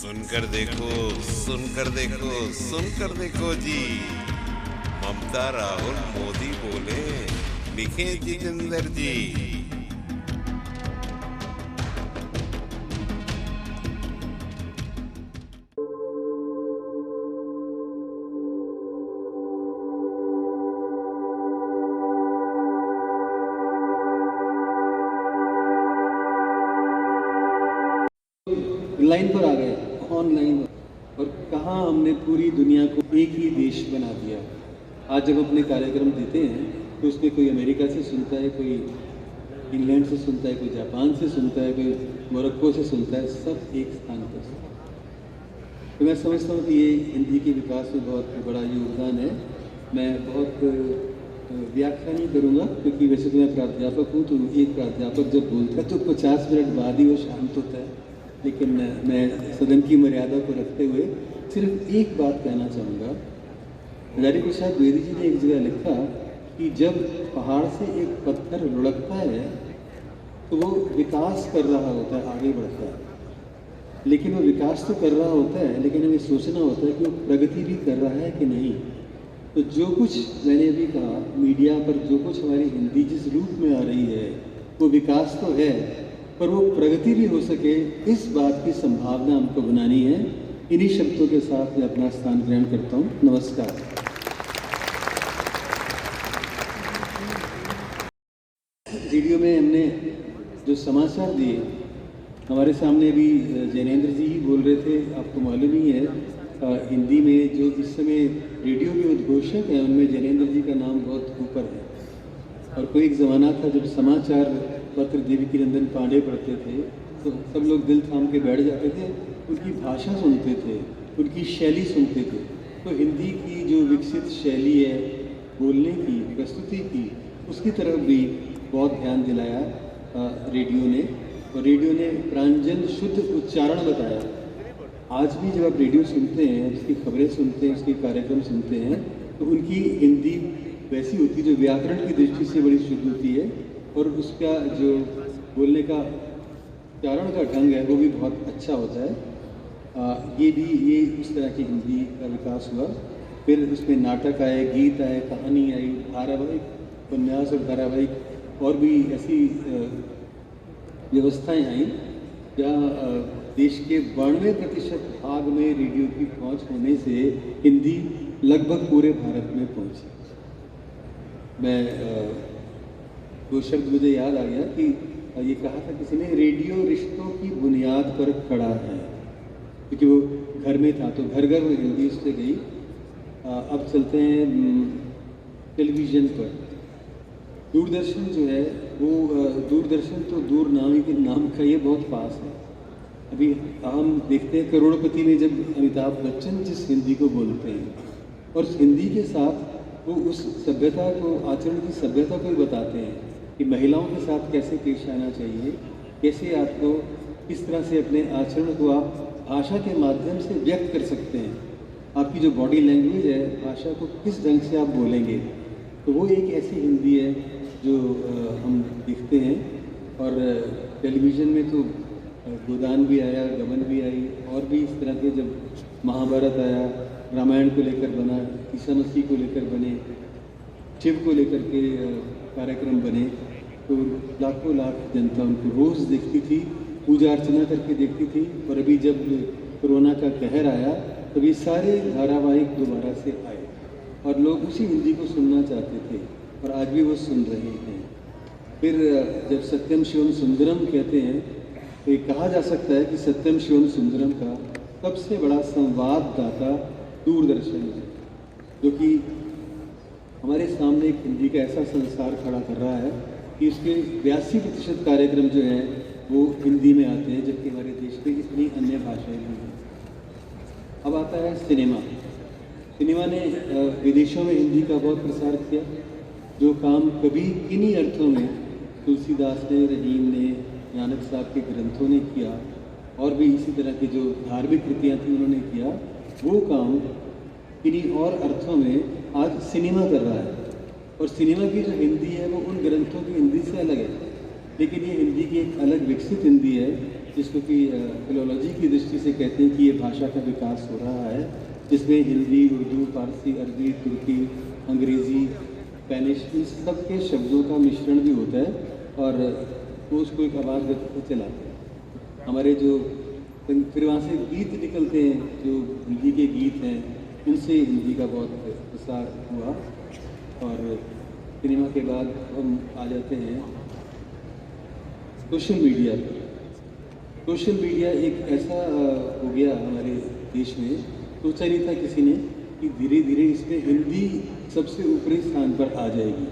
सुनकर देखो, सुनकर देखो, सुनकर देखो जी। ममता राहुल मोदी बोले, लिखे जितेंद्र जी। लाइन पर आ गए ऑनलाइन, और कहाँ हमने पूरी दुनिया को एक ही देश बना दिया। आज जब अपने कार्यक्रम देते हैं तो उसमें कोई अमेरिका से सुनता है, कोई इंग्लैंड से सुनता है, कोई जापान से सुनता है, कोई मोरक्को से सुनता है, सब एक स्थान पर सुनता है। तो मैं समझता हूँ कि ये हिंदी के विकास में बहुत बड़ा योगदान है। मैं बहुत व्याख्या नहीं करूँगा, क्योंकि वैसे तो मैं प्राध्यापक हूँ, तो एक प्राध्यापक जब बोलता है तो 50 मिनट बाद ही वो शांत होता है। लेकिन मैं सदन की मर्यादा को रखते हुए सिर्फ एक बात कहना चाहूँगा। हजारी प्रसाद द्विवेदी जी ने एक जगह लिखा कि जब पहाड़ से एक पत्थर लुढ़कता है तो वो विकास कर रहा होता है, आगे बढ़ता है। लेकिन वो विकास तो कर रहा होता है, लेकिन हमें सोचना होता है कि वो प्रगति भी कर रहा है कि नहीं। तो जो कुछ मैंने अभी कहा, मीडिया पर जो कुछ हमारी हिंदी जिस रूप में आ रही है, वो विकास तो है, पर वो प्रगति भी हो सके, इस बात की संभावना हमको बनानी है। इन्हीं शब्दों के साथ मैं अपना स्थान ग्रहण करता हूँ। नमस्कार। रेडियो में हमने जो समाचार दिए, हमारे सामने भी जैनेंद्र जी ही बोल रहे थे, आपको मालूम ही है। हिंदी में जो इस समय रेडियो के उद्घोषक हैं, उनमें जैनेंद्र जी का नाम बहुत ऊपर है। और कोई एक ज़माना था जब समाचार पत्र देवी नंदन पांडे पढ़ते थे तो सब लोग दिल थाम के बैठ जाते थे, उनकी भाषा सुनते थे, उनकी शैली सुनते थे। तो हिंदी की जो विकसित शैली है बोलने की, प्रस्तुति की, उसकी तरफ भी बहुत ध्यान दिलाया रेडियो ने। और रेडियो ने प्रांजल शुद्ध उच्चारण बताया। आज भी जब आप रेडियो सुनते हैं, उसकी खबरें सुनते हैं, उसके कार्यक्रम सुनते हैं, तो उनकी हिंदी वैसी होती है जो व्याकरण की दृष्टि से बड़ी शुद्ध होती है, और उसका जो बोलने का उच्चारण का ढंग है वो भी बहुत अच्छा होता है। ये उस तरह की हिंदी का विकास हुआ। फिर उसमें नाटक आए, गीत आए, कहानी आई, धारावाहिक, उपन्यास और धारावाहिक और भी ऐसी व्यवस्थाएं आई जहाँ देश के 92% भाग में रेडियो की पहुँच होने से हिंदी लगभग पूरे भारत में पहुँची। मैं वो शब्द मुझे याद आ गया कि ये कहा था किसी ने, रेडियो रिश्तों की बुनियाद पर खड़ा है, क्योंकि वो घर में था तो घर घर वो हिंदी उससे गई। अब चलते हैं टेलीविज़न पर। दूरदर्शन जो है वो दूरदर्शन तो दूर नाम के नाम का ये बहुत पास है। अभी हम देखते हैं करोड़पति में जब अमिताभ बच्चन जिस हिंदी को बोलते हैं, और उस हिंदी के साथ वो उस सभ्यता को, आचरण की सभ्यता को भी बताते हैं कि महिलाओं के साथ कैसे पेश आना चाहिए, कैसे आपको किस तरह से अपने आचरण को आप भाषा के माध्यम से व्यक्त कर सकते हैं। आपकी जो बॉडी लैंग्वेज है, भाषा को किस ढंग से आप बोलेंगे। तो वो एक ऐसी हिंदी है जो हम देखते हैं। और टेलीविज़न में तो गोदान भी आया, गबन भी आई, और भी इस तरह के, जब महाभारत आया, रामायण को लेकर बना, ईसा मसीह को लेकर बने, शिव को लेकर के कार्यक्रम बने, तो लाखों लाख जनता उनको रोज़ देखती थी, पूजा अर्चना करके देखती थी। और अभी जब कोरोना का कहर आया तब ये सारे धारावाहिक दोबारा से आए और लोग उसी हिंदी को सुनना चाहते थे, और आज भी वो सुन रहे हैं। फिर जब सत्यम शिवम सुंदरम कहते हैं, तो ये कहा जा सकता है कि सत्यम शिवम सुंदरम का सबसे बड़ा संवाददाता दूरदर्शन है, जो कि हमारे सामने एक हिंदी का ऐसा संसार खड़ा कर रहा है कि उसके 82% कार्यक्रम जो हैं वो हिंदी में आते हैं, जबकि हमारे देश में इतनी अन्य भाषाएं भी हैं। अब आता है सिनेमा। सिनेमा ने विदेशों में हिंदी का बहुत प्रसार किया। जो काम कभी किन्हीं अर्थों में तुलसीदास ने, रहीम ने, नानक साहब के ग्रंथों ने किया, और भी इसी तरह की जो धार्मिक कृतियाँ थी उन्होंने किया, वो काम किन्हीं और अर्थों में आज सिनेमा कर रहा है। और सिनेमा की जो हिंदी है वो उन ग्रंथों की हिंदी से अलग है, लेकिन ये हिंदी की एक अलग विकसित हिंदी है जिसको कि फिलोलॉजी की दृष्टि से कहते हैं कि ये भाषा का विकास हो रहा है, जिसमें हिंदी, उर्दू, फारसी, अरबी, तुर्की, अंग्रेज़ी, स्पेनिश, इन सब के शब्दों का मिश्रण भी होता है और वो उसको एक आवाज़ गति से चलाते हैं। हमारे जो फिर वहाँ से गीत निकलते हैं, जो हिंदी के गीत हैं, उनसे हिंदी का बहुत प्रसार हुआ। और सिनेमा के बाद हम आ जाते हैं सोशल मीडिया पर। सोशल मीडिया एक ऐसा हो गया हमारे देश में, सोचा नहीं था किसी ने कि धीरे धीरे इसमें हिंदी सबसे ऊपरी स्थान पर आ जाएगी।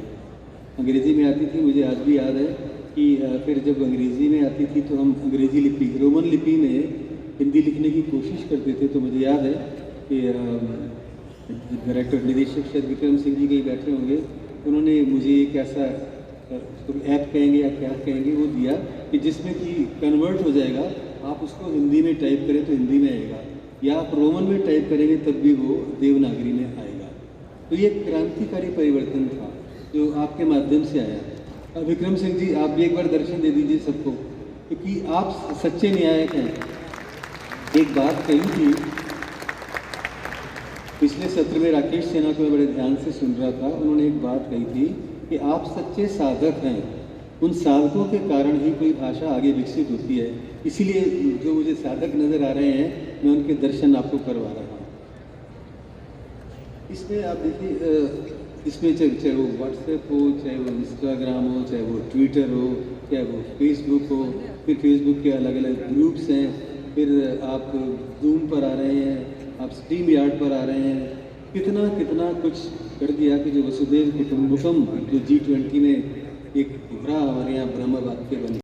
अंग्रेज़ी में आती थी, मुझे आज भी याद है कि फिर जब अंग्रेज़ी में आती थी तो हम अंग्रेज़ी लिपि, रोमन लिपि में हिंदी लिखने की कोशिश करते थे। तो मुझे याद है कि डायरेक्टर निदेशक शायद विक्रम सिंह जी कहीं बैठे होंगे, उन्होंने मुझे एक ऐसा ऐप कहेंगे या क्या कहेंगे वो दिया कि जिसमें कि कन्वर्ट हो जाएगा, आप उसको हिंदी में टाइप करें तो हिंदी में आएगा, या आप रोमन में टाइप करेंगे तब भी वो देवनागरी में आएगा। तो ये क्रांतिकारी परिवर्तन था जो आपके माध्यम से आया। विक्रम सिंह जी, आप भी एक बार दर्शन दे दीजिए सबको, क्योंकि आप सच्चे न्यायक हैं। एक बात कही थी पिछले सत्र में, राकेश सिन्हा को मैं बड़े ध्यान से सुन रहा था, उन्होंने एक बात कही थी कि आप सच्चे साधक हैं, उन साधकों के कारण ही कोई भाषा आगे विकसित होती है। इसीलिए जो मुझे साधक नज़र आ रहे हैं, मैं उनके दर्शन आपको करवा रहा हूँ। इसमें आप देखिए, इसमें चाहे वो व्हाट्सएप हो, चाहे वो इंस्टाग्राम हो, चाहे वो ट्विटर हो, चाहे वो फेसबुक हो, फिर फेसबुक के अलग अलग ग्रुप्स हैं, फिर आप जूम पर आ रहे हैं, आप स्ट्रीम यार्ड पर आ रहे हैं, कितना कितना कुछ कर दिया कि जो वसुधैव कुटुंबकम जो G20 में एक उभरा हमारे यहाँ ब्रह्म वाक्य बन